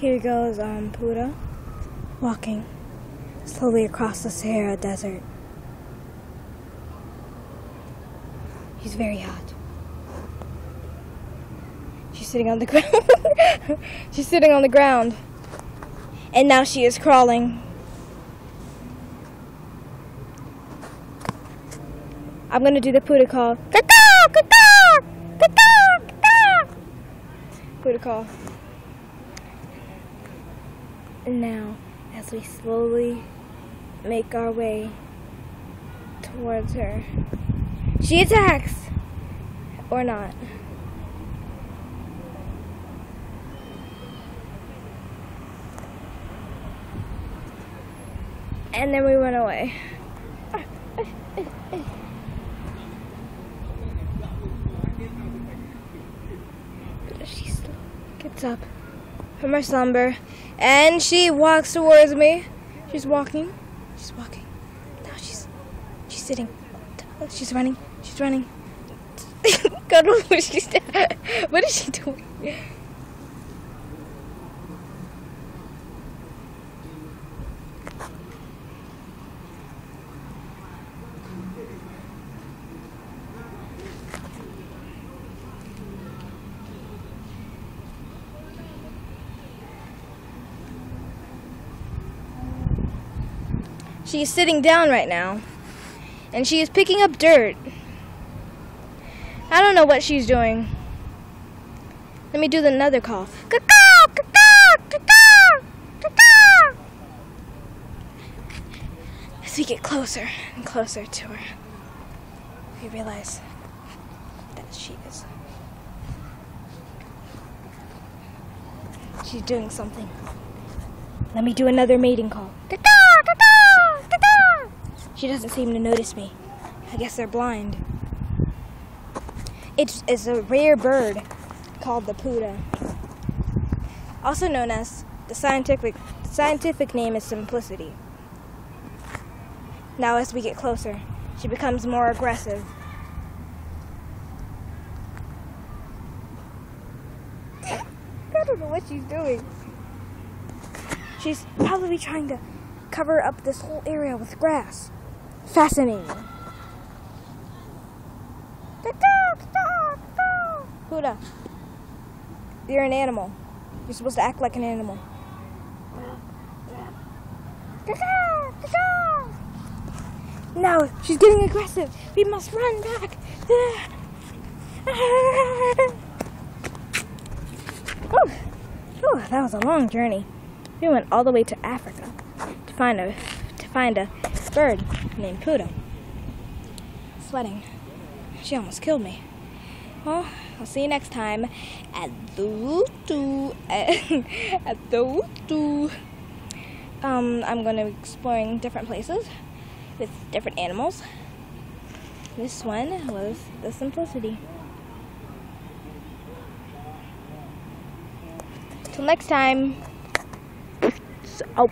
Here goes Puda walking slowly across the Sahara Desert. He's very hot. She's sitting on the ground. She's sitting on the ground. And now she is crawling. I'm gonna do the Puda call. Caw-caw, caw-caw, caw-caw, caw-caw. Puda call. And now, as we slowly make our way towards her, she attacks! Or not. And then we run away. She gets up from her slumber and she walks towards me. She's walking. She's walking. Now she's sitting. She's running. She's running. God knows what she's doing. What is she doing? She is sitting down right now, and she is picking up dirt. I don't know what she's doing. Let me do another call. Caw-caw, caw-caw, caw-caw, caw-caw. As we get closer and closer to her, we realize that she's doing something. Let me do another mating call. Caw-caw, caw-caw. She doesn't seem to notice me. I guess they're blind. It's a rare bird called the Puda. Also known as, the scientific name is Simplicity. Now as we get closer, she becomes more aggressive. I don't know what she's doing. She's probably trying to cover up this whole area with grass. Fascinating. Puda, you're an animal. You're supposed to act like an animal. Now she's getting aggressive. We must run back. Oh, that was a long journey. We went all the way to Africa to find a bird named Puda. Sweating. She almost killed me. Well, I'll see you next time at the Wutu. At the Wutu. I'm going to be exploring different places with different animals. This one was the Simplicity. Till next time. So,